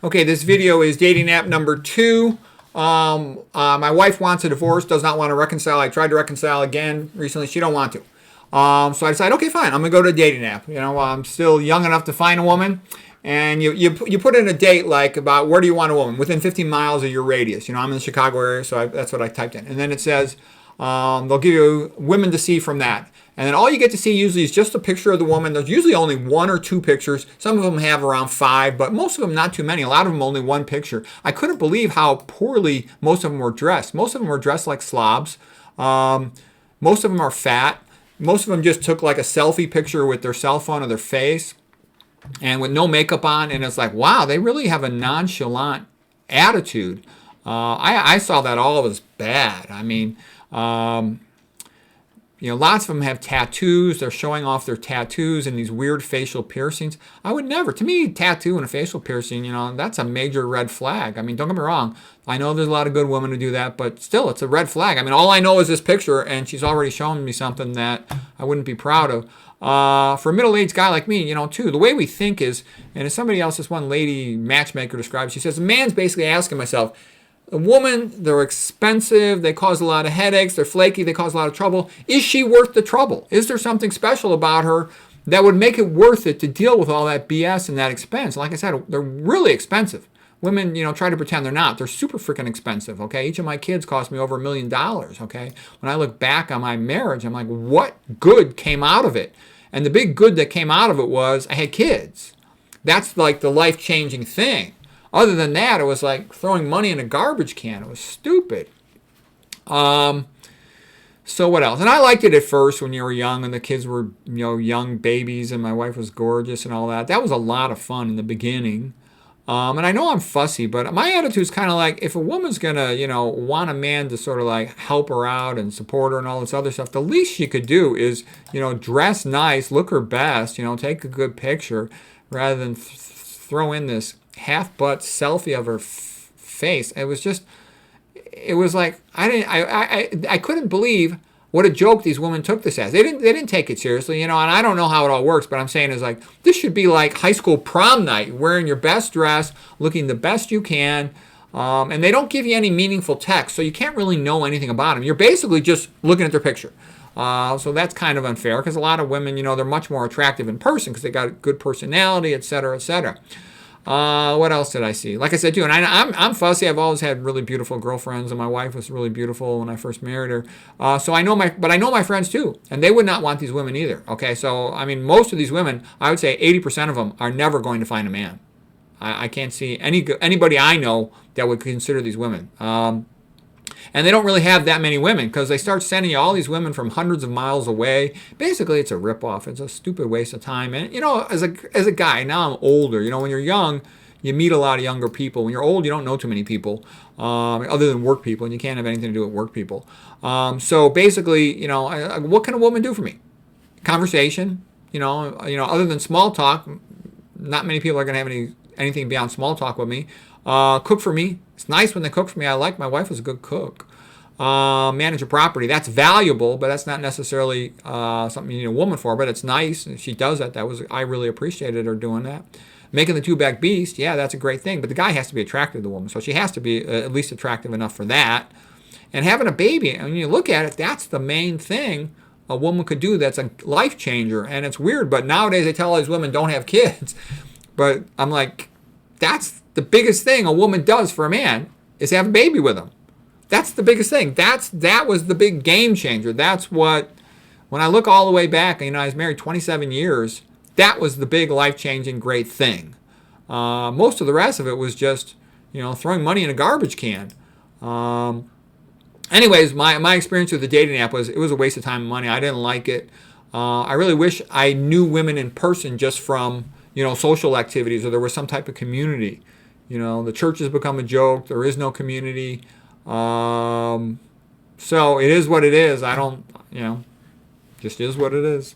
Okay, this video is dating app number 2. My wife wants a divorce, does not want to reconcile. I tried to reconcile again recently. She don't want to. So I decided, okay, fine. I'm going to go to a dating app. You know, I'm still young enough to find a woman. And you put in a date like about where do you want a woman? Within 15 miles of your radius. You know, I'm in the Chicago area, so that's what I typed in. And then it says they'll give you women to see from that. And then all you get to see usually is just a picture of the woman. There's usually only 1 or 2 pictures. Some of them have around 5, but most of them not too many. A lot of them only 1 picture. I couldn't believe how poorly most of them were dressed. Most of them were dressed like slobs. Most of them are fat. Most of them just took like a selfie picture with their cell phone of their face and with no makeup on. And it's like, wow, they really have a nonchalant attitude. I saw that all as bad. I mean, you know, lots of them have tattoos. They're showing off their tattoos and these weird facial piercings. I would never. To me, tattoo and a facial piercing, you know, that's a major red flag. I mean, don't get me wrong. I know there's a lot of good women who do that, but still, it's a red flag. I mean, all I know is this picture, and she's already shown me something that I wouldn't be proud of. For a middle-aged guy like me, you know, too, the way we think is, and as somebody else, this one lady matchmaker describes, she says, the man's basically asking myself, a woman, they're expensive, they cause a lot of headaches, they're flaky, they cause a lot of trouble. Is she worth the trouble? Is there something special about her that would make it worth it to deal with all that BS and that expense? Like I said, they're really expensive. Women, you know, try to pretend they're not. They're super freaking expensive, okay? Each of my kids cost me over $1 million, okay? When I look back on my marriage, I'm like, what good came out of it? And the big good that came out of it was I had kids. That's like the life-changing thing. Other than that, it was like throwing money in a garbage can. It was stupid. So what else? And I liked it at first when you were young and the kids were, you know, young babies and my wife was gorgeous and all that. That was a lot of fun in the beginning. And I know I'm fussy, but my attitude is kind of like if a woman's going to, you know, want a man to sort of like help her out and support her and all this other stuff, the least she could do is, you know, dress nice, look her best, you know, take a good picture rather than throw in this half-butt selfie of her face. It was just, it was like, I couldn't believe what a joke these women took this as. They didn't take it seriously, you know, and I don't know how it all works, but I'm saying is like, this should be like high school prom night, wearing your best dress, looking the best you can, and they don't give you any meaningful text, so you can't really know anything about them. You're basically just looking at their picture. So that's kind of unfair, because a lot of women, you know, they're much more attractive in person because they got a good personality, et cetera, et cetera. What else did I see? Like I said, too, and I'm fussy. I've always had really beautiful girlfriends, and my wife was really beautiful when I first married her. So I know my friends too, and they would not want these women either. Okay, so I mean, most of these women, I would say 80% of them are never going to find a man. I can't see anybody I know that would consider these women. And they don't really have that many women because they start sending you all these women from hundreds of miles away. Basically, it's a ripoff. It's a stupid waste of time. And, you know, as a guy, now I'm older. You know, when you're young, you meet a lot of younger people. When you're old, you don't know too many people other than work people, and you can't have anything to do with work people. So basically, you know, what can a woman do for me? Conversation, you know, other than small talk, not many people are going to have anything beyond small talk with me. Cook for me. It's nice when they cook for me. I like my wife was a good cook. Manage a property. That's valuable, but that's not necessarily something you need a woman for, but it's nice. If she does that, I really appreciated her doing that. Making the two-back beast, yeah, that's a great thing, but the guy has to be attracted to the woman, so she has to be at least attractive enough for that. And having a baby, and when you look at it, that's the main thing a woman could do that's a life changer. And it's weird, but nowadays they tell all these women don't have kids. But I'm like, that's the biggest thing a woman does for a man is have a baby with him. That's the biggest thing. That was the big game changer. That's what, when I look all the way back, you know, I was married 27 years. That was the big life-changing great thing. Most of the rest of it was just, you know, throwing money in a garbage can. Anyways, my experience with the dating app was, it was a waste of time and money. I didn't like it. I really wish I knew women in person just from, you know, social activities, or there was some type of community. You know, the church has become a joke. There is no community. So it is what it is. I don't, you know, just is what it is.